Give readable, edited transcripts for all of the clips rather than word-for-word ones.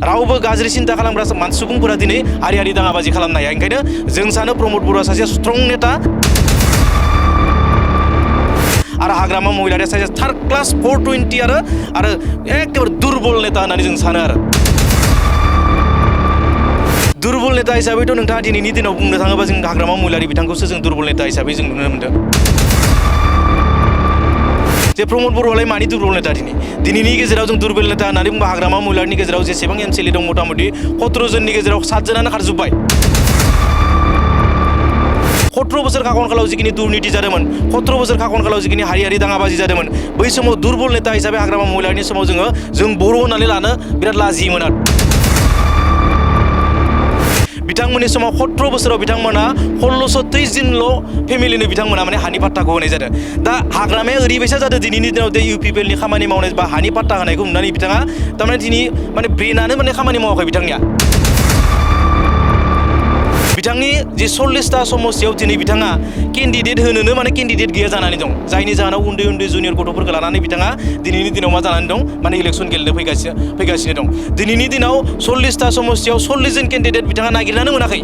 रावबो गाज्रि सिन्ता खालामग्रा सुबुंफोरा दिनै हारियारि दाङाबाजि खालामनो हाया। ओंखायनो जों सानो प्रमद बर'आ सासे स्ट्रं नेता आरो हाग्रामा महिलारिया सासे थार्ड क्लास 420 आरो एखेबारे दुर्बल नेता होननानै जों सानो आरो दुर्बल नेता हिसाबैथ' नोंथाङा दिनैनि दिनाव बुंनो थाङोबा जों हाग्रामा महिलारि बिथांखौसो जों दुर्बल नेता हिसाबै जों नुनो मोनदों। जे प्रमद बर'आलाय मानि दुर्बल नेता दिनैनि गेजेराव जों दुर्बल नेता होननानै बुंबा हाग्रामा महिलारिनि गेजेराव जेसेबां MCLA दं मथा मथि 17 जननि गेजेराव 7 जनानो खारजोब्बाय। 17 बोसोर खाखनखालाव जिखिनि दुर्नीति जादोंमोन, 17 बोसोर खाखनखालाव जिखिनि हारियारि दाङाबाजि जादोंमोन, बै समाव दुर्बल नेता हिसाबै हाग्रामा महिलारिनि समाव जों बर' होननानै लानो बिराद लाजियोमोन आरो बिथांमोननि समाव 17 बोसोराव बिथांमोना 1623 दिनल' फेमिलिनो बिथांमोना माने हानि पाट्टाखौ होनाय जादों। दा हाग्रामाया ओरैबायसा जादों दिनैनि दिनाव दे UPPL नि खामानि मावनाय बा हानि पाट्टा होनायखौ नुनानै बिथाङा थारमाने दिनै माने ब्रेनानो माने खामानि मावाखै बिथांनिया। बिथांनि जे 40टा समस्यायाव दिनै बिथाङा केन्डिडेट होनोनो माने केन्डिडेट गैया जानानै दं, जायनि जाहोनाव उन्दै उन्दै जुनियर गथ'फोरखौ लानानै बिथाङा दिनैनि दिनाव मा जानानै दं माने इलेक्सन गेलेनो फैगासिनो दं। दिनैनि दिनाव 40टा समस्यायाव 40 जन केन्डिडेट बिथाङा नागिरनानै मोनाखै।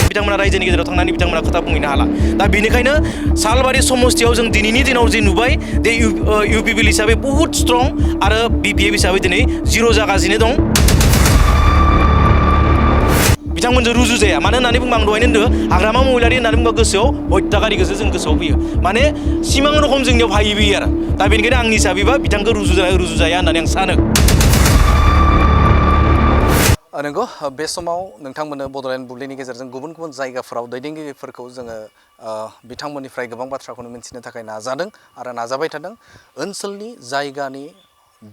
बिथांमोना रायजोनि गेजेराव थांनानै बिथांमोना खोथा बुंहैनो हाला। दा बेनिखायनो सालबारि समस्तियाव जों दिनैनि दिनाव जे नुबाय दे UPPL हिसाबै बहुत स्ट्रं आरो BPF हिसाबै दिनै जिर' जागासिनो दं। बिथांमोनजों रुजु जाया। मानो होननानै बुंबा आं दहायनो होनदों हाग्रामा महिलारि होननानै बुंबा गोसोआव हत्याकारिखौसो जों गोसोआव फैयो, माने सिमां रखम जोंनियाव फायबोयो आरो दा बेनिखायनो आंनि हिसाबैबा बिथांखौ रुजुजाया होननानै आं सानो। नंगौ, बे समाव नोंथांमोननो बड'लेण्ड बुब्लिनि गेजेरजों गुबुन गुबुन जायगाफोराव दैदेनगिरिफोरखौ जोङो बिथांमोननिफ्राय गोबां बाथ्राखौनो मिन्थिनो थाखाय नाजादों आरो नाजाबाय थादों। ओनसोलनि जायगानि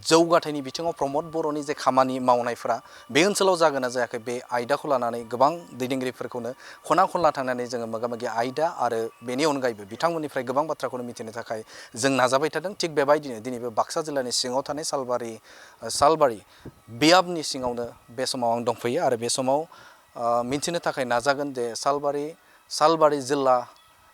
जौगाथायनि बिथिङाव प्रमद बर'नि जे खामानि मावनायफोरा बे ओनसोलाव जागोन ना जायाखै बे आयदाखौ लानानै गोबां दैदेनगिरिफोरखौनो खना खनला थांनानै जोङो मोगा मोगि आयदा आरो बेनि अनगायैबो बिथांमोननिफ्राय गोबां बाथ्राखौनो मिथिनो थाखाय जों नाजाबाय थादों। थिग बेबायदिनो दिनैबो बाक्सा जिल्लानि सिङाव थानाय सालबारि बियाबनि सिङावनो बे समाव आं दंफैयो आरो बे समाव मिन्थिनो थाखाय नाजागोन जे सालबारि जिल्ला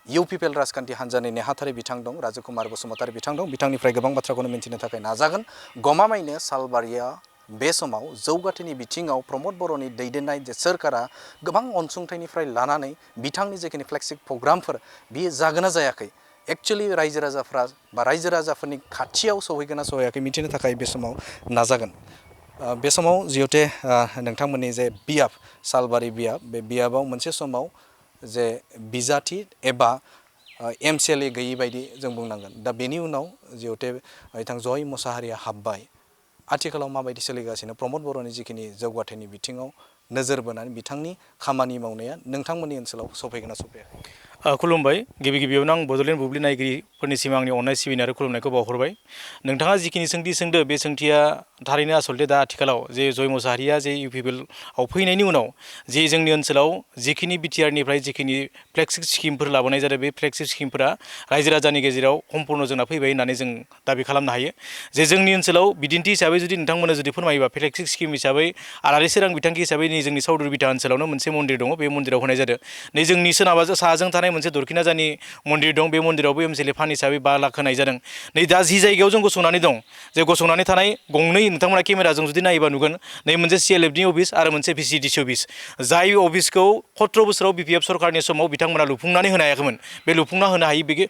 UPPL राजखान्थि हान्जानि नेहाथारि बिथां दं, राजकुमार बसुमतारी बिथां दं। बिथांनिफ्राय गोबां बाथ्राखौनो मिन्थिनो थाखाय नाजागोन। गमामायैनो सालबारिया बे समाव जौगाथायनि बिथिङाव प्रमद बर'नि दैदेननाय जे सोरखारा गोबां अनसुंथाइनिफ्राय लानानै बिथांनि जेखिनि फ्लेगशिप प्रग्रामफोर बियो जागोन ना जायाखै, एक्चुअलि रायजो राजाफोरनि खाथियाव सहैगोन ना सहैयाखै मिथिनो थाखाय बे समाव नाजागोन। बे समाव जिहेतु नोंथांमोननि जे बियाब सालबारि बियाब, बे बियाबाव मोनसे समाव जे बिजाथि एबा MCLA गैयि बायदि जों बुंनांगोन। दा बेनि उनाव जिहेतु बिथां जय मुसाहारिया हाबबाय, आथिखालाव माबायदि सोलिगासिनो प्रमद बर'नि जिखिनि जौगाथायनि बिथिङाव नोजोर बोनानै बिथांनि खामानि मावनाया नोंथांमोननि ओनसोलाव सफैगोन ना सफैयाखै? खुलुमबाय। गिबियावनो आं बड'लेण्ड बुब्लि नायगिरिफोरनिसिम आंनि अननाय सिबिनाय आरो खुलुमनायखौ बावहरबाय। नोंथाङा जिखिनि सोंथि सोंदो बे सोंथिया थारैनो आसलथे दा आथिखालाव जे जय मुसाहारिया जे UPPL आव फैनायनि उनाव जे जोंनि ओनसोलाव जिखिनि बिटिआरनिफ्राय जिखिनि फ्लेगशिप स्किमफोर लाबोनाय जादों बे फ्लेगशिप स्किमफोरा रायजो राजानि गेजेराव सम्पूर्ण जोंना फैबाय होननानै जों दाबि खालामनो हायो। जे जोंनि ओनसोलाव बिदिन्थि हिसाबै जुदि नोंथांमोना जुदि फोरमायोबा फ्लेगशिप स्किम हिसाबै आलारि सोरां बिथांखि हिसाबै नै जोंनि सावदुर बिथा ओनसोलावनो मोनसे मन्दिर दङ, बे मन्दिराव होनाय जादों। नै जोंनि साहाजों थानाय मोनसे दरखिनाजानि मन्दिर दं, बे मन्दिरावबो MCLA फान्ड हिसाबै 5 लाख होनाय जादों। नै दा जि जायगायाव जों गसंनानै दं, जे गसंनानै थानाय गंनै नोंथांमोना केमेराजों जुदि नायोबा नुगोन, नै मोनसे CLF नि अफिस आरो मोनसे VCDC अफिस, जाय अफिसखौ 17 बोसोराव BPF सरकारनि समाव बिथांमोना लुफुंनानै होनो हायाखैमोन। बे लुफुंना होनो हायि बे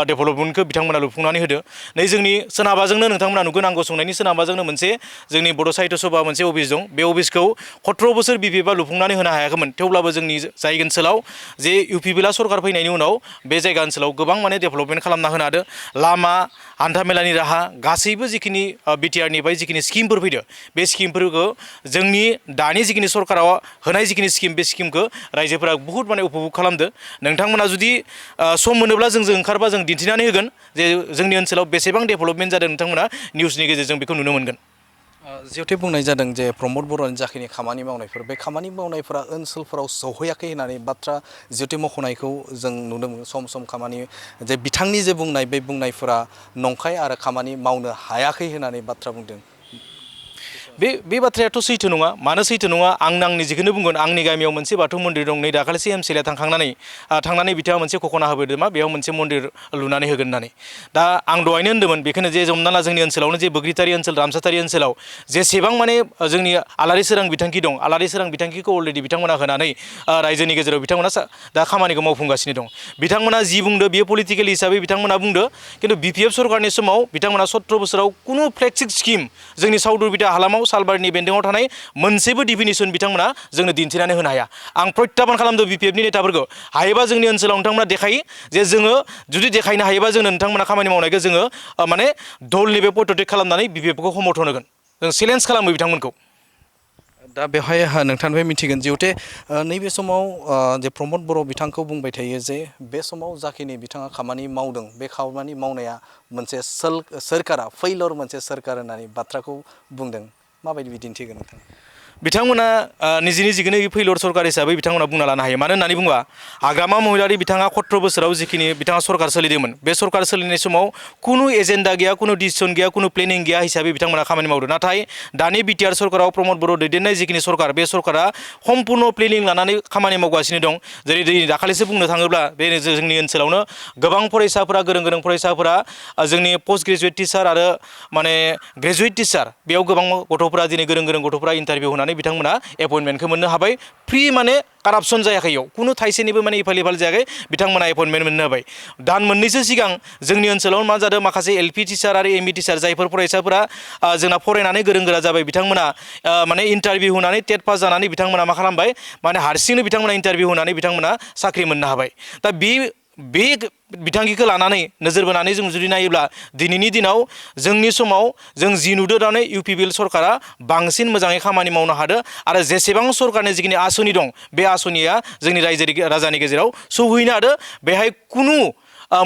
डेभेलपमेन्टखौ बिथांमोना लुफुंनानै होदो। नै जोंनि सोनाबाजोंनो नोंथांमोना नुगोन, आं गसंनायनि सोनाबाजोंनो मोनसे जोंनि बड' साहित्य सभा मोनसे अफिस दं। बे अफिसखौ 17 बोसोर BPF आ लुफुंनानै होनो हायाखैमोन। थेवब्लाबो जोंनि जाय ओनसोलाव जे UPPL सरकार फैनायनि उनाव बे जायगा ओनसोलाव गोबां माने डेभेलपमेन्ट खालामना होनो हादों। लामा, हान्थामेलानि राहा, गासैबो जिखिनि बिटिआरनिफ्राय जिखिनि स्किमफोर फैदो बे स्किमफोरखौ जोंनि दानि जिखिनि सरकाराव होनाय जिखिनि स्किम, बे स्किमखौ रायजोफोरा बुहुत माने उपभग खालामदो। नोंथांमोना जुदि सम मोनोब्ला जोंजों ओंखारबा जों दिन्थिनानै होगोन जे जोंनि ओनसोलाव बेसेबां डेभेलपमेन्ट जादों, नोंथांमोना निउसनि गेजेरजों बेखौ नुनो मोनगोन। जिहेतु बुंनाय जादों जे प्रमद बर'नि जाखिनि खामानि मावनायफोर, बे खामानि मावनायफोरा ओनसोलफोराव सहैयाखै होननानै बाथ्रा जिहेतु मख'नायखौ जों नुनो मोनो। सम खामानि जे बिथांनि जे बुंनाय बे बुंनायफोरा नंखाय आरो खामानि मावनो हायाखै होननानै बाथ्रा बुंदों। बे बाथ्रायाथ' सैथो नङा मानो सैथो नङा आं निजेखौनो बुंगोन आंनि गामियाव मोनसे बाथौ मन्दिर दं नै दाखालिसो MCLA थांनानै बिथाङा मोनसे घोषणा होबोदों मा बेयाव मोनसे मन्दिर लुनानै होगोन होननानै दा आं दहायनो होन्दोंमोन बेखौनो जे हमना ला जोंनि ओनसोलावनो जे बोग्रितारि ओनसोल रामसातारि ओनसोलाव जेसेबां माने जोंनि आलारि सोरां बिथांखि दं आलारि सोरां बिथांखिखौ अलरेडि बिथांमोना होनानै रायजोनि गेजेराव बिथांमोना दा खामानिखौ मावफुंगासिनो दं बिथांमोना जि बुंदो बेयो पलिटिकेल हिसाबै बिथांमोना बुंदो खिन्थु BPF सरकारनि समाव बिथांमोना 17 बोसोराव कुनु फ्लेक्सिक स्किम जोंनि साउथ उरबिटा हालामाव सालबारिनि बेन्दोङाव थानाय मोनसेबो डिफिनिसन बिथांमोना जोंनो दिन्थिनानै होनो हाया आं प्रत्याबान खालामदों BPFनि नेताफोरखौ हायोबा जोंनि ओनसोलाव नोंथांमोना देखायो जे जोङो जुदि देखायनो हायोबा जोंनो नोंथांमोना खामानि मावनायखौ जोङो माने दलनि बे पदटेक खालामनानै BPFखौ समर्थन होगोन जों चेलेन्ज खालामो बिथांमोनखौ दा बेवहाय नोंथांनिफ्राय मिथिगोन जिहेथे नैबे समाव जे प्रमद बर' बिथांखौ बुंबाय थायो जे बे समाव जाखिनि बिथाङा खामानि मावदों बे खामानि मावनाया मोनसे सोरखारा फैलर मोनसे सोरखार होननानै बाथ्राखौ बुंदों माबायदि बिदिन्थि होगोन नोंथां बिथांमोना निजिखौनो फैलर सरकार हिसाबै बिथांमोना बुंना लानो हायो मानो होननानै बुङोबा हाग्रामा महिलारि बिथाङा 17 बोसोराव जिखिनि बिथाङा सरकार सोलिदोंमोन बे सरकार सोलिनाय समाव कुनु एजेन्डा गैया कुनु डिसिसन गैया कुनु प्लेनिं गैया हिसाबै बिथांमोना खामानि मावदों नाथाय दानि बिटिआर सरकाराव प्रमद बर' दैदेननाय जिखिनि सरकार बे सरकारा सम्पूर्ण प्लेनिं लानानै खामानि मावगासिनो दं जेरै दाखालिसो बुंनो थाङोब्ला बे जोंनि ओनसोलावनो गोबां फरायसाफोरा गोरों फरायसाफोरा जोंनि पोस्ट ग्रेजुवेट टिचार आरो माने ग्रेजुवेट टिचार बेयाव गोबां गथ'फोरा दिनै गोरों गथ'फोरा इन्टारभिउ होनानै बिथांमोना एपइन्टमेन्टखौ मोननो हाबाय फ्रि माने कारापसन जायाखै इयाव कुनु थाइसेनिबो माने इफाल जायाखै बिथांमोना एपइन्टमेन्ट मोननो हाबाय दान मोननैसो सिगां जोंनि ओनसोलाव मा जादों माखासे LP टिचार आरो ME टिचार जायफोर फरायसाफोरा जोंना फरायनानै गोरों जाबाय बिथांमोना माने इन्टारभिउ होनानै टेट पास जानानै बिथांमोना मा खालामबाय माने हारसिंनो बिथांमोना इन्टारभिउ होनानै बिथांमोना साख्रि मोननो हाबाय दा बे बिथांखिखौ लानानै नोजोर बोनानै जों जुदि नायोब्ला दिनैनि दिनाव जोंनि समाव जों जि नुदों दानो UPPL सरकारा बांसिन मोजाङै खामानि मावनो हादों आरो जेसेबां सरकारनि जिखिनि आसनि दं बे आसनिया जोंनि रायजोनि गेजेराव सौहैनो हादों बेहाय कुनु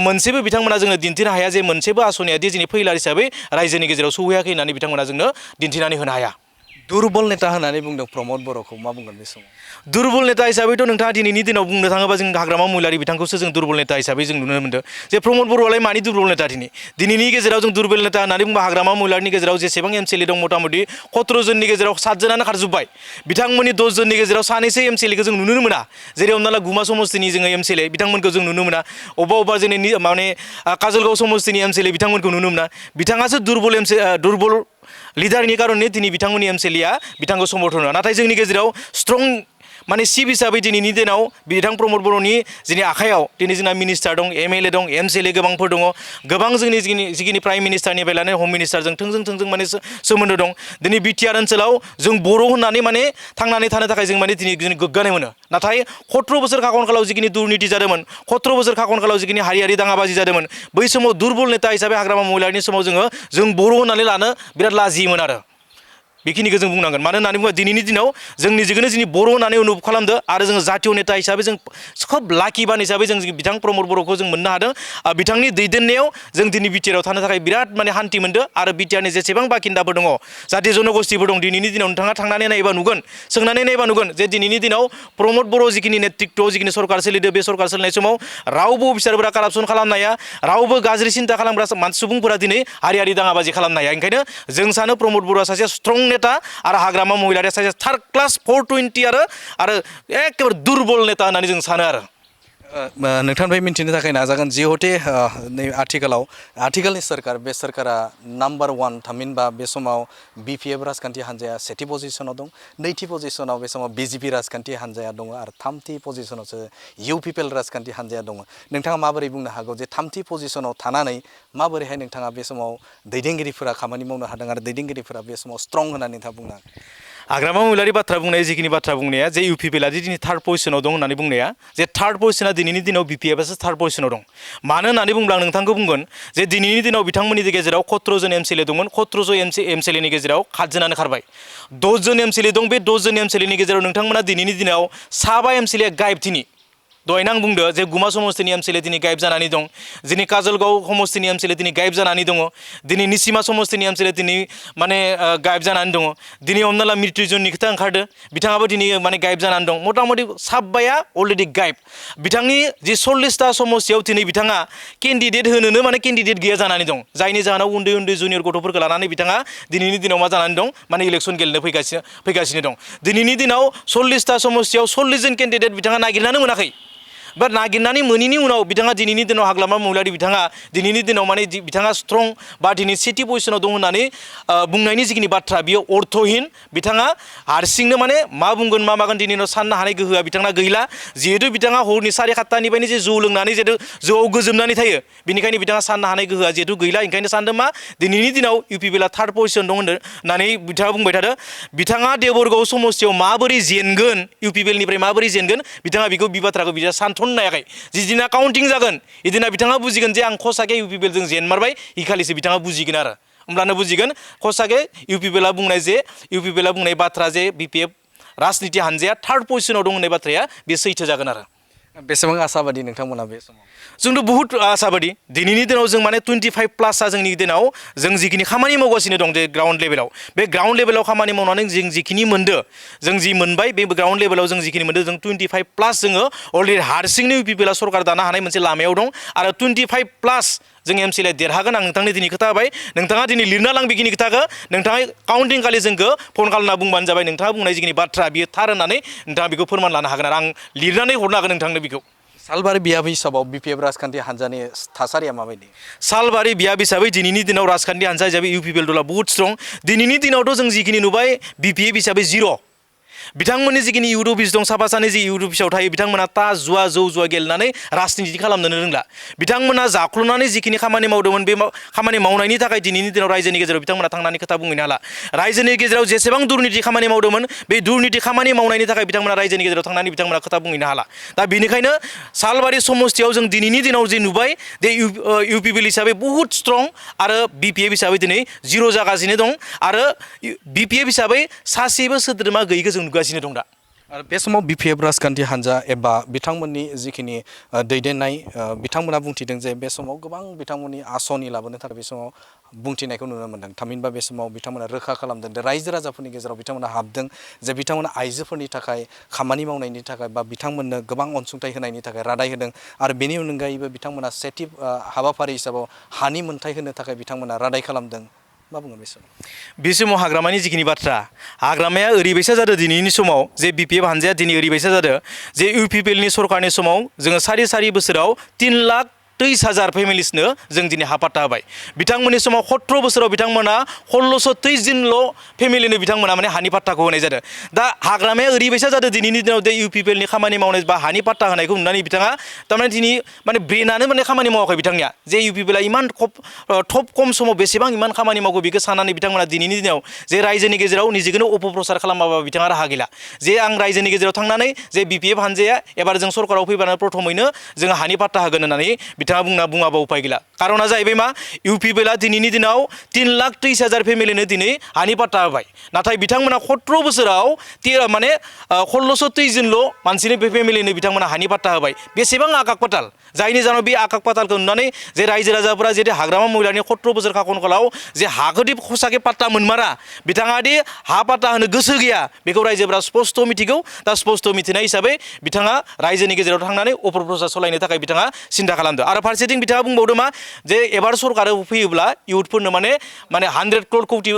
मोनसेबो बिथांमोना जोंनो दिन्थिनो हाया जे मोनसेबो आसनिया दिनै फैलार हिसाबै रायजोनि गेजेराव सौहैयाखै होननानै बिथांमोना जोंनो दिन्थिनानै होनो हाया दुर्बल नेता होननानै बुंदों प्रमद बर'खौ मा बुंगोन बे समाव दुर्बल नेता हिसाबैथ' नोंथाङा दिनैनि दिनाव बुंनो थाङोबा जों हाग्रामा महिलारि बिथांखौसो जों दुर्बल नेता हिसाबै जों नुनो मोनदों जे प्रमद बर'आलाय मानि दुर्बल नेता दिनैनि गेजेराव जों दुर्बल नेता होननानै बुंबा हाग्रामा महिलारिनि गेजेराव जेसेबां MCLA दं मथा मथि 17 जननि गेजेराव 7 जनानो खारजोब्बाय बिथांमोननि 10 जननि गेजेराव सानैसो MCLAखौ जों नुनो मोना जेरै हमना ला गुमा समस्तिनि जोङो MCLA बिथांमोनखौ जों नुनो मोना अबेबा जोंनि माने काजलगाव समस्तिनि MCLA बिथांमोनखौ नुनो मोना बिथाङासो दुर्बल लिडारनि कारणे दिनै बिथांमोननि MCLA बिथांखौ समर्थन होआ नाथाय जोंनि गेजेराव स्ट्रं माने चिफ हिसाबै दिनैनि दिनाव बिथां प्रमद बर'नि जोंनि आखायाव दिनै जोंना मिनिस्टार दं MLA दं MCLA गोबांफोर दङ गोबां जोंनि जिखिनि प्राइम मिनिस्टारनिफ्राय लानानै हम मिनिस्टारजों थोंजों माने सोमोन्दो दं दिनै बिटिआर ओनसोलाव जों बर' होननानै माने थांनानै थानो थाखाय जों माने दिनै गोग्गानाय मोनो नाथाय 17 बोसोर खाखनखालाव जिखिनि दुर्निति जादोंमोन 17 बोसोर खाखनखालाव जिखिनि हारियारि दाङाबाजि जादोंमोन बै समाव दुर्बल नेता हिसाबै हाग्रामा महिलारिनि समाव जों बर' होननानै लानो बिराद लाजियोमोन आरो बेखिनिखौ जों बुंनांगोन मानो होननानै बुङोबा दिनैनि दिनाव जों निजेखौनो जोंनि बर' होननानै अनुभब खालामदो आरो जोङो जातीय नेता हिसाबै जों खोब लाकिबान हिसाबै जों बिथां प्रमद बर'खौ जों मोननो हादों बिथांनि दैदेननायाव जों दिनै बिटिआराव थानो थाखाय बिराद माने हान्थि मोनदों आरो बिटिआरनि जेसेबां बाखिन्दाफोर दङ जाति जनगोष्ठीफोर दं दिनैनि दिनाव नोंथाङा थांनानै नायोबा नुगोन सोंनानै नायोबा नुगोन जे दिनैनि दिनाव प्रमद बर' जिखिनि नेतृत्व जिखिनि सरकार सोलिदों बे सरकार सोलिनाय समाव रावबो अफिसारफोरा कारापसन खालामनो हाया रावबो गाज्रि सिन्था खालामग्रा सुबुंफोरा दिनै हारियारि दाङाबाजि खालामनो हाया ओंखायनो जों सानो प्रमद बर'आ सासे स्ट्रं नेता आरो हाग्रामा महिलारिया सासे थार्ड क्लास 420 आरो एखेबारे दुर्बल नेता होननानै जों सानो आरो नोंथांनिफ्राय मिन्थिनो थाखाय नाजागोन जिहेते नै आथिखालनि सोरकार बे सोरकारा नाम्बार 1 थामहिनबा बे समाव BPF राजखान्थि हान्जाया सेथि पजिशनाव दं नैथि पजिशनाव बे समाव BJP राजखान्थि हान्जाया दङ आरो थामथि पजिशनावसो UPPL राजखान्थि हान्जाया दङ नोंथाङा माबोरै बुंनो हागौ जे थामथि पजिशनाव थानानै माबोरैहाय नोंथाङा बे समाव दैदेनगिरिफोरा खामानि मावनो हादों आरो दैदेनगिरिफोरा बे समाव स्ट्रं होननानै नोंथाङा बुंनो हागोन हाग्रामा महिलारि बाथ्रा बुंनाय जिखिनि बाथ्रा बुंनाया जे UPPL दिनै थार्ड पजिशनाव दं होननानै बुंनाया जे थार्ड पजिशना दिनैनि दिनाव BPFआसो थार्ड पजिशनाव दं मानो होननानै बुंब्ला आं नोंथांखौ बुंगोन जे दिनैनि दिनाव बिथांमोननि गेजेराव 17 जन MCLA दंमोन 17 जन MCLAनि गेजेराव 7 जनानो खारबाय 10 जन MCLA दं बे 10 जन MCLAनि गेजेराव नोंथांमोना दिनैनि दिनाव 7 MCLA गायब दिनै दहायनो आं बुंदो जे गुमा समस्तिनि MCLA दिनै गायब जानानै दं दिनै काजलगाव समस्तिनि MCLA दिनै गायब जानानै दङ दिनै निसिमा समस्तिनि MCLA दिनै माने गायब जानानै दङ दिनै हमना ला मृत्युजननि खोथा ओंखारदो बिथाङाबो दिनै माने गायब जानानै दं मथा-मथि साबाया अलरेडि गायब बिथांनि जि 40टा समस्तियाव दिनै बिथाङा केन्डिडेट होनोनो माने केन्डिडेट गैया जानानै दं जायनि जाहोनाव उन्दै उन्दै जुनियर गथ'फोरखौ लानानै बिथाङा दिनैनि दिनाव मा जानानै दं माने इलेक्सन गेलेनो फैगासिनो दं दिनैनि दिनाव 40टा समस्तियाव 40 जन केन्डिडेट बिथाङा नागिरनानै मोनाखै बा नागिरनानै मोनिनि उनाव बिथाङा दिनैनि दिनाव हाग्रामा महिलारि बिथाङा दिनैनि दिनाव माने बिथाङा स्ट्रं बा दिनै सेथि पजिशनाव दं होननानै बुंनायनि जिखिनि बाथ्रा बियो अर्थहीन बिथाङा हारसिंनो माने मा बुंगोन मा मागोन दिनैनो साननो हानाय गोहोआ बिथाङा गैला जिहेतु बिथाङा हरनि 7:30निफ्रायनो जे जौ लोंनानै जिहेतु जौआव गोजोमनानै थायो बेनिखायनो बिथाङा साननो हानाय गोहोआ जिहेतु गैला ओंखायनो सानदों मा दिनैनि दिनाव UPPL थार्ड पजिशन दं होननानै बिथाङा बुंबाय थादों बिथाङा देबरगाव समस्तियाव माबोरै जेनगोन UPPL निफ्राय माबोरै जेनगोन बिथाङा बेखौ बि बाथ्राखौ बिथाङा सानथ'नो हायाखै जिदिना काउन्टिं जागोन इदिना बिथाङा बुजिगोन जे आं खसाके UPPL जों जेनमारबाय इखालिसो बिथाङा बुजिगोन आरो होमब्लानो बुजिगोन खसाके UPPL बुंनाय जे UPPL बुंनाय बाथ्रा जे BPF राजनिति हानजाया थार्ड पजिशनाव दं होननाय बाथ्राया बे सैथो जागोन आरो बेसेबां आसाबादि नोंथांमोना बे समाव जोंथ' बहुत आसाबादि दिनैनि दिनाव जों माने 25+ जोंनि दिनाव जों जिखिनि खामानि मावगासिनो दं जे ग्राउन्ड लेभेलाव बे ग्राउन्ड लेभेलाव खामानि मावनानै जों जिखिनि मोनदो जों जि मोनबाय बे ग्राउन्ड लेभेलाव जों जिखिनि मोनदो जों 25+ जोङो अलरेडि हारसिंनो UPPL सरकार दानो हानाय मोनसे लामायाव दं आरो 25+ जों MCLA देरहागोन आं नोंथांनि दिनै खोथा होबाय नोंथाङा दिनै लिरना लां बेखिनि खोथाखौ नोंथाङा काउन्टिं खालि जोंखौ फन खालामना बुंबानो जाबाय नोंथाङा बुंनाय जिखिनि बाथ्रा बियो थार होननानै नोंथाङा बेखौ फोरमान लानो हागोन आरो आं लिरनानै हरनो हागोन नोंथांनो बेखौ सालबारि बियाब हिसाबाव BPF राजखान्थि हान्जानि थासारिया माबायदि सालबारि बियाब हिसाबै दिनैनि दिनाव राजखान्थि हान्जा हिसाबै UPPL दला बहुत स्ट्रं दिनैनि दिनावथ' जों जिखिनि नुबाय BPF हिसाबै जिर' बिथांमोननि जिखिनि इउथ अफिस दं साफा सानै जि इउथ अफिसाव थायो बिथांमोना जुवा जौ जुवा गेलेनानै राजनिति खालामनोनो रोंला बिथांमोना जाख्ल'नानै जिखिनि खामानि मावदोंमोन बे खामानि मावनायनि थाखाय दिनैनि दिनाव रायजोनि गेजेराव बिथांमोना थांनानै खोथा बुंहैनो हाला रायजोनि गेजेराव जेसेबां दुर्निति खामानि मावदोंमोन बे दुर्निति खामानि मावनायनि थाखाय बिथांमोना रायजोनि गेजेराव थांनानै बिथांमोना खोथा बुंहैनो हाला दा बेनिखायनो सालबारि समस्तियाव जों दिनैनि दिनाव जे नुबाय जे UPPL हिसाबै बहुत स्ट्रं आरो BPF हिसाबै दिनै जिर' जागासिनो दं आरो BPF हिसाबै सासेबो सोद्रोमा गैयैखौ जों नुगासिनो दं दा आरो बे समाव BPF राजखान्थि हान्जा एबा बिथांमोननि जिखिनि दैदेननाय बिथांमोना बुंथिदों जे बे समाव गोबां बिथांमोननि आसनि लाबोनो थाखाय बे समाव बुंथिनायखौ नुनो मोन्दों थामहिनबा बे समाव बिथांमोना रोखा खालामदों जे रायजो राजाफोरनि गेजेराव बिथांमोना हाबदों जे बिथांमोना आइजोफोरनि थाखाय खामानि मावनायनि थाखाय बा बिथांमोननो गोबां अनसुंथाइ होनायनि थाखाय रादाय होदों आरो बेनि अनगायैबो बिथांमोना सेथि हाबाफारि हिसाबाव हानि मोनथाय होनो थाखाय बिथांमोना रादाय खालामदों मा बुङो बे समाव हाग्रामानि जिखिनि बाथ्रा हाग्रामाया ओरैबायसा जादों दिनैनि समाव जे BPF हानजाया दिनै ओरैबायसा जादों जे UPPL सरकारनि समाव जोङो सारि बोसोराव 3,23,000 फेमिलिसनो जों दिनै हा पाट्टा होबाय बिथांमोननि समाव 17 बोसोराव बिथांमोना 1623 जनल' फेमिलिनो बिथांमोना माने हानि पाट्टाखौ होनाय जादों दा हाग्रामाया ओरैबायसा जादों दिनैनि दिनाव जे UPPL खामानि मावनाय बा हानि पाट्टा होनायखौ नुनानै बिथाङा थारमाने दिनै माने ब्रेनानो माने खामानि मावाखै बिथांनिया जे UPPL इमान थब खम समाव बेसेबां इमान खामानि मावगौ बेखौ साननानै बिथांमोना दिनैनि दिनाव जे रायजोनि गेजेराव निजेखौनो अपप्रचार खालामाबा बिथाङा राहा गैला जे आं रायजोनि गेजेराव थांनानै जे BPF हानजाया एबार जों सरकाराव फैबानो प्रथमैनो जोङो हानि पाट्टा होगोन होननानै बिथाङा बुङाबा उपाय गैला कारना जाहैबाय मा UPPL दिनैनि दिनाव 3,23,000 फेमिलिनो दिनै हानि पाट्टा होबाय नाथाय बिथांमोना 17 बोसोराव माने 1623 जनल' मानसिनि फेमिलिनो बिथांमोना हानि पाट्टा होबाय बेसेबां आकाक पाताल जायनि जाहोनाव बे आकाक पातालखौ नुनानै जे रायजो राजाफोरा जे हाग्रामा महिलानि 17 बोसोर खाखनखालाव जे हाखौदि खसाके पाट्टा मोनमारा बिथाङा दि हा पाट्टा होनो गोसो गैया बेखौ रायजोफोरा स्पस्ट मिथिगौ दा स्पस्ट मिथिनाय हिसाबै बिथाङा रायजोनि गेजेराव थांनानै अपप्रचार सालायनो थाखाय बिथाङा सिन्था खालामदों आरो फारसेथिं बिथाङा बुंबावदों मा जे एबार सरकाराव फैयोब्ला इउथफोरनो माने 100 करोड़ कौटि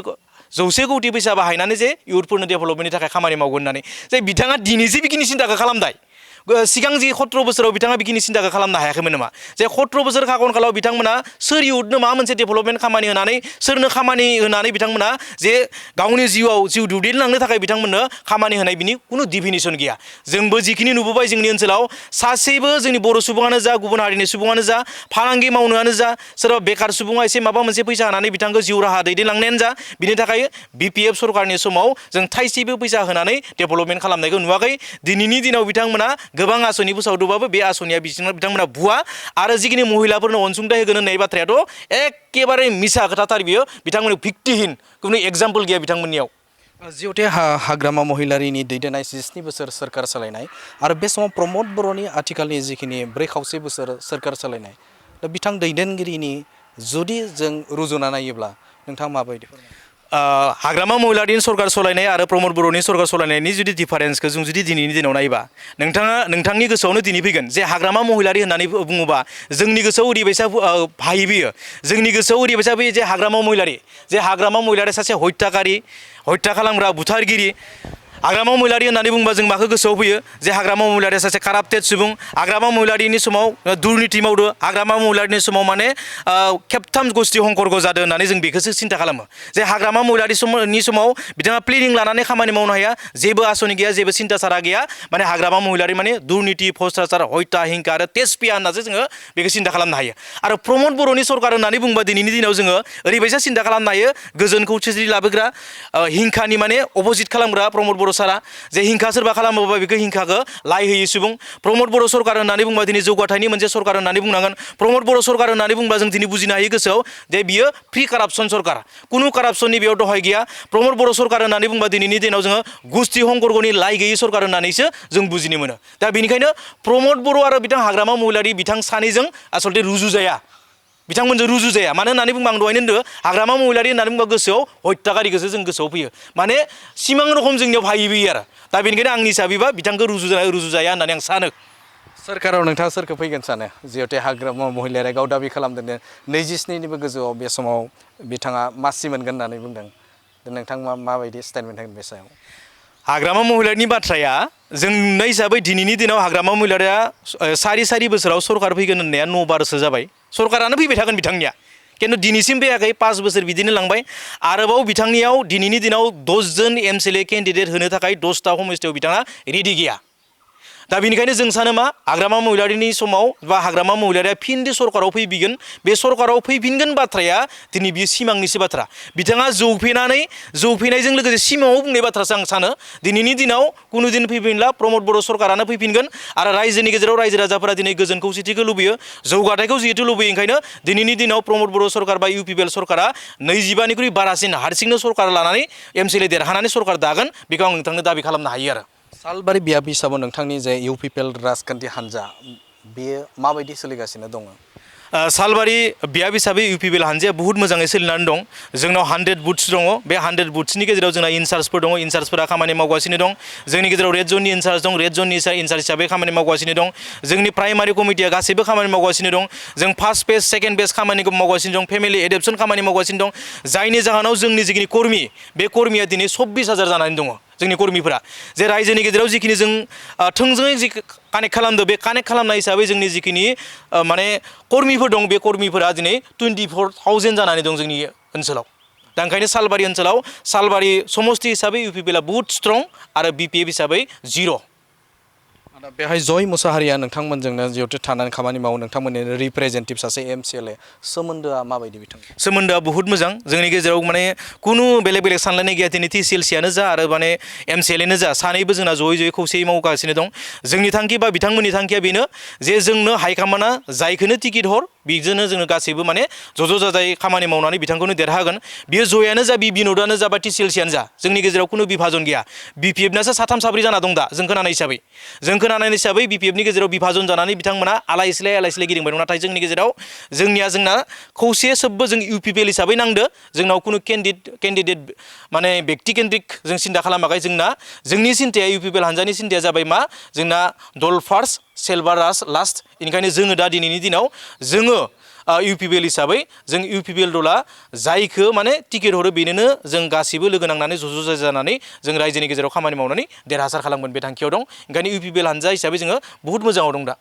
100 कौटि फैसा बाहायनानै जे इउथफोरनो डेभेलपमेन्टनि थाखाय खामानि मावगोन होननानै जे बिथाङा दिनैसो बेखिनि सिन्थाखौ खालामबाय सिगां जि 17 बोसोराव बिथाङा बेखिनि सिन्थाखौ खालामनो हायाखैमोन नामा जे 17 बोसोर खाखनखालाव बिथांमोना सोर इउथनो माबा मोनसे डेभेलपमेन्ट खामानि होनानै सोरनो खामानि होनानै बिथांमोना जे गावनि जिउ दैदेनलांनो थाखाय बिथांमोननो खामानि होनाय बिनि कुनु डिफिनिसन गैया जोंबो जिखिनि नुबोबाय जोंनि ओनसोलाव सासेबो जोंनि बर' सुबुङानो जा गुबुन हारिनि सुबुङानो जा फालांगि मावनोआनो जा सोरबा बेकार सुबुङा एसे माबा मोनसे फैसा होनानै बिथांखौ जिउ राहा दैदेनलांनायानो जा बिनि थाखाय BPF सरकारनि समाव जों थाइसेबो फैसा होनानै डेभेलपमेन्ट खालामनायखौ नुवाखै दिनैनि दिनाव बिथांमोना गोबां आसनि फोसावदोंबाबो बे आसनिया बिथांमोना भुवा आरो जिखिनि महिलाफोरनो अनसुंथाइ होगोन होननाय बाथ्रायाथ' एखेबारे मिसा खोथाथार बियो बिथांमोननि भित्तिहीन कुनु एग्जाम्पल गैया बिथांमोननियाव जिहेतु हाग्रामा महिलारिनि दैदेननाय 7 बोसोर सोरखार सालायनाय आरो बे समाव प्रमद बर'नि आथिखालनि जिखिनि 4 बोसोर सोरखार सालायनाय दा बिथां दैदेनगिरिनि जुदि जों रुजुना नायोब्ला नोंथाङा माबायदि फोरमायो? हाग्रामा महिलारिनि सरकार सालायनाय आरो प्रमद बर'नि सरकार सालायनायनि जुदि डिफारेन्सखौ जों जुदि दिनैनि दिनाव नायोबा नोंथांनि गोसोआवनो दिनै फैगोन जे हाग्रामा महिलारि होननानै बुङोबा जोंनि गोसोआव ओरैबायसा भाइबियो जोंनि गोसोआव ओरैबायसा फैयो जे हाग्रामा महिलारि सासे हत्या खालामग्रा बुथारगिरि हाग्रामा महिलारि होननानै बुंबा जों माखौ गोसोआव फैयो जे हाग्रामा महिलारिया सासे काराप्टेड सुबुं हाग्रामा महिलारिनि समाव दुर्नीति मावदो हाग्रामा महिलारिनि समाव माने खेबथाम गस्ति हंकरग जादों होननानै जों बेखौसो सिन्था खालामो जे हाग्रामा महिलारिनि समाव बिथाङा प्लेनिं लानानै खामानि मावनो हाया जेबो आसनि गैया जेबो सिन्था सारा गैया माने हाग्रामा महिलारि माने दुर्नीति भ्रष्टाचार हत्या हिंसा आरो तेजपिया होननासो जोङो बेखौ सिन्था खालामनो हायो आरो प्रमद बर'नि सरकार होननानै बुंबा दिनैनि दिनाव जोङो ओरैबायसा सिन्था खालामनो हायो गोजोन खौसेथि लाबोग्रा हिंसानि माने अपोजिट खालामग्रा प्रमद बर' सारा जे हिंसा सोरबा खालामोबा बेखौ हिंसाखौ लाय होयै सुबुं प्रमद बर' सरकार होननानै बुंबा दिनै जौगाथायनि मोनसे सरकार होननानै बुंनांगोन प्रमद बर' सरकार होननानै बुंबा जों दिनै बुजिनो हायो गोसोआव जे बियो फ्रि कारापसन सरकार कुनु कारापसननि बेयाव दहाय गैया प्रमद बर' सरकार होननानै बुंबा दिनैनि दिनाव जोङो गुस्थि हंकरगनि लाय गैयै सरकार होननानैसो जों बुजिनो मोनो दा बेनिखायनो प्रमद बर' आरो बिथां हाग्रामा महिलारि बिथां सानैजों आसलते रुजुजाया बिथांमोनजों रुजुजाया मानो होननानै बुंबा आं दहायनो होनदों हाग्रामा महिलारि होननानै बुंबा गोसोआव हत्याकारिखौसो जों गोसोआव फैयो माने सिमां रखम जोंनियाव भाइबियो आरो दा बेनिखायनो आंनि हिसाबैबा बिथांखौ रुजुजाया होननानै आं सानो सोरखाराव नोंथाङा सोरखौ फैगोन सानो जिहेतु हाग्रामा महिलारिया गाव दाबि खालामदों 27निबो गोजौआव बे समाव बिथाङा मासि मोनगोन होननानै बुंदों नोंथाङा माबायदि स्टेटमेन्ट होगोन बे सायाव? हाग्रामा महिलारिनि बाथ्राया जों नुनाय हिसाबै दिनैनि दिनाव हाग्रामा महिलारिया सारि बोसोराव सरकार फैगोन होननाया 9 बारसो जाबाय सरकारानो फैबाय थागोन बिथांनिया खिन्थु दिनैसिम फैयाखै 5 बोसोर बिदिनो लांबाय आरोबाव बिथांनियाव दिनैनि दिनाव 10 जन MCLA केन्डिडेट होनो थाखाय 10टा हमस्टेयाव बिथाङा रेडि गैया दा बेनिखायनो जों सानो मा हाग्रामा महिलारिनि समाव बा हाग्रामा महिलारिया फिन सरकाराव फैफिनगोन बे सरकाराव फैफिनगोन बाथ्राया दिनै बियो सिमांनिसो बाथ्रा बिथाङा जौफैनायजों लोगोसे सिमाङाव बुंनाय बाथ्रासो आं सानो दिनैनि दिनाव कुनु दिन फैफिनला प्रमद बर' सरकारानो फैफिनगोन आरो रायजोनि गेजेराव रायजो राजाफोरा दिनै गोजोन खौसेथिखौ लुबैयो जौगाथायखौ जिहेतु लुबैयो ओंखायनो दिनैनि दिनाव प्रमद बर' सरकार बा UPPL सरकारा 25निख्रुइ बारासिन हारसिंनो सरकार लानानै MCLA देरहानानै सरकार दागोन बेखौ आं नोंथांनो दाबि खालामनो हायो आरो सालबारि बियाब हिसाबाव नोंथांनि जे UPPL राजखान्थि हान्जा बेयो माबायदि सोलिगासिनो दङ? सालबारि बियाब हिसाबै UPPL हान्जाया बहुत मोजाङै सोलिनानै दं जोंनाव 100 बुथ्स दङ बे 100 बुथ्सनि गेजेराव जोंना इनचार्जफोर दङ इनचार्जफोरा खामानि मावगासिनो दं जोंनि गेजेराव रेड जननि इनचार्ज दं रेड जननि इनचार्ज हिसाबै खामानि मावगासिनो दं जोंनि प्राइमारि कमिटिया गासैबो खामानि मावगासिनो दं जों फार्स्ट फेज सेकेन्ड फेज खामानिखौ मावगासिनो दं फेमिलि एडप्सन खामानि मावगासिनो दं जायनि जाहोनाव जोंनि जिखिनि कर्मि बे कर्मिया दिनै 24,000 जानानै दङ जोंनि कर्मिफोरा जे रायजोनि गेजेराव जिखिनि जों थोंजोङै जि कानेक्ट खालामदों बे कानेक्ट खालामनाय हिसाबै जोंनि जिखिनि माने कर्मिफोर दं बे कर्मिफोरा दिनै 24,000 जानानै दं जोंनि ओनसोलाव दा ओंखायनो सालबारि ओनसोलाव सालबारि समस्ति हिसाबै UPPL आ बहुत स्ट्रं आरो BPF हिसाबै 0 दा बेहाय जय मुसाहारिया नोंथांमोनजोंनो जिहेतु थानानै खामानि मावो नोंथांमोननि रिप्रेजेन्टेटिभ सासे MCLA सोमोन्दोआ माबायदि बिथां? सोमोन्दोआ बहुत मोजां जोंनि गेजेराव माने कुनु बेलेग सानलायनाय गैया दिनै TCLCआनो जा आरो माने MCLAनो जा सानैबो जोंना जयै खौसेयै मावगासिनो दं जोंनि थांखि बा बिथांमोननि थांखिया बेनो जे जोंनो हाइकामान्डआ जायखौनो टिकेट हर बेजोंनो जोङो गासैबो माने ज' जाजाय खामानि मावनानै बिथांखौनो देरहागोन बियो जयानो जा बिनोदानो जा बा TCLCआनो जा जोंनि गेजेराव कुनु बिभाजन गैया BPFनासो 3 4 जाना दं दा जों खोनानाय हिसाबै BPFनि गेजेराव बिभाजन जानानै बिथांमोना आलाय सिलाय गिदिंबाय दं नाथाय जोंनि गेजेराव जोंना खौसे सबबो जों UPPL हिसाबै नांदो जोंनाव कुनु केन्डिडेट माने व्यक्ति केन्द्रिक जों सिन्था खालामाखै जोंनि सिन्थाया UPPL हान्जानि सिन्थाया जाबाय मा जोंना दल फार्स्ट सेलभार लास्ट बेनिखायनो जोङो दा दिनैनि दिनाव जोङो UPPL हिसाबै जों UPPL दला जायखौ माने टिकेट हरो बेनोनो जों गासिबो लोगो नांनानै ज' जानानै जों रायजोनि गेजेराव खामानि मावनानै देरहासार खालामगोन बे थांखियाव दं ओंखायनो UPPL हान्जा हिसाबै जोङो बहुत मोजाङाव दं दा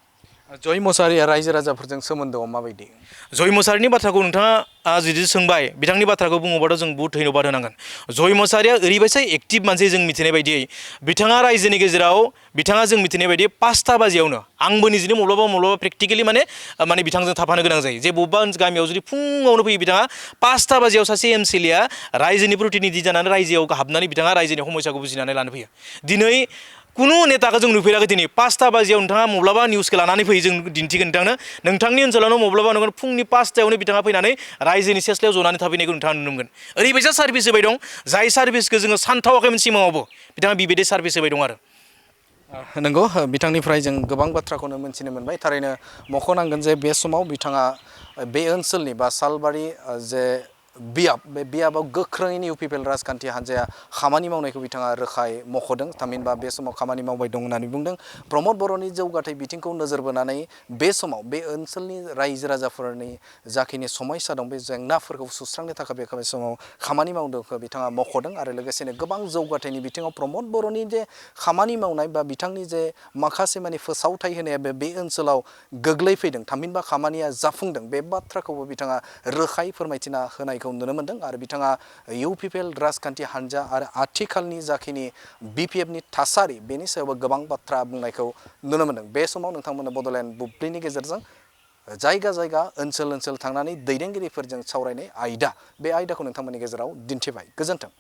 जय मुसाहारिया रायजो राजाफोरजों सोमोन्दोआव माबायदि? जय मुसाहारिनि बाथ्राखौ नोंथाङा जुदि सोंबाय बिथांनि बाथ्राखौ बुङोबाथ' जों बहुत धन्यबाद होनांगोन जय मुसाहारिया ओरैबायसा एक्टिभ मानसि जों मिथिनाय बायदियै बिथाङा रायजोनि गेजेराव बिथाङा जों मिथिनाय बायदि 5टा बाजियावनो आंबो निजेनो माब्लाबा प्रेक्टिकेलि माने बिथांजों थाफानो गोनां जायो जे बबेबा गामियाव जुदि फुङावनो फैयो बिथाङा 5टा बाजियाव सासे MCLA रायजोनि प्रतिनिधि जानानै रायजोआव हाबनानै बिथाङा रायजोनि समस्याखौ बुजिनानै लानो फैयो दिनै कुनु नेताखौ जों नुफेराखै दिनै 5टा बाजियाव नोंथाङा माब्लाबा निउसखौ लानानै फैयो जों दिन्थिगोन नोंथांनो नोंथांनि ओनसोलावनो माब्लाबा नोङो फुंनि 5टायावनो बिथाङा फैनानै रायजोनि सेस्लायाव जनानै थाफैनायखौ नोंथाङा नुनो मोनगोन ओरैबायसा सार्भिस होबाय दं जाय सार्भिसखौ जोङो सानथावाखैमोन सिमाङावबो बिथाङा बेबायदि सार्भिस होबाय दं आरो नंगौ बिथांनिफ्राय जों गोबां बाथ्राखौनो मिन्थिनो मोनबाय थारैनो मख'नांगोन जे बे समाव बिथाङा बे ओनसोलनि बा सालबारि जे बियाब बे बियाबाव गोख्रोङैनो UPPL राजखान्थि हान्जाया खामानि मावनायखौ बिथाङा रोखायै मख'दों थामहिनबा बे समाव खामानि मावबाय दं होननानै बुंदों प्रमद बर'नि जौगाथाय बिथिंखौ नोजोर बोनानै बे समाव बे ओनसोलनि रायजो राजाफोरनि जाखिनि समस्या दं बे जेंनाफोरखौ सुस्रांनो थाखाय बे समाव खामानि मावदोंखौ बिथाङा मख'दों आरो लोगोसेनो गोबां जौगाथायनि बिथिङाव प्रमद बर'नि जे खामानि मावनाय बा बिथांनि जे माखासे माने फोसावथाय होनाया बे ओनसोलाव गोग्लैफैदों थामहिनबा खामानिया जाफुंदों बे बाथ्राखौबो बिथाङा रोखायै फोरमायथिना होनायखौ नुनो मोनदों आरो बिथाङा UPPL राजखान्थि हान्जा आरो आथिखालनि जाखिनि BPFनि थासारि बेनि सायावबो गोबां बाथ्रा बुंनायखौ नुनो मोनदों बे समाव नोंथांमोना बड'लेण्ड बुब्लिनि गेजेरजों जायगा जायगा ओनसोल ओनसोल थांनानै दैदेनगिरिफोरजों सावरायनाय आयदा बे आयदाखौ नोंथांमोननि गेजेराव दिन्थिबाय गोजोन्थों।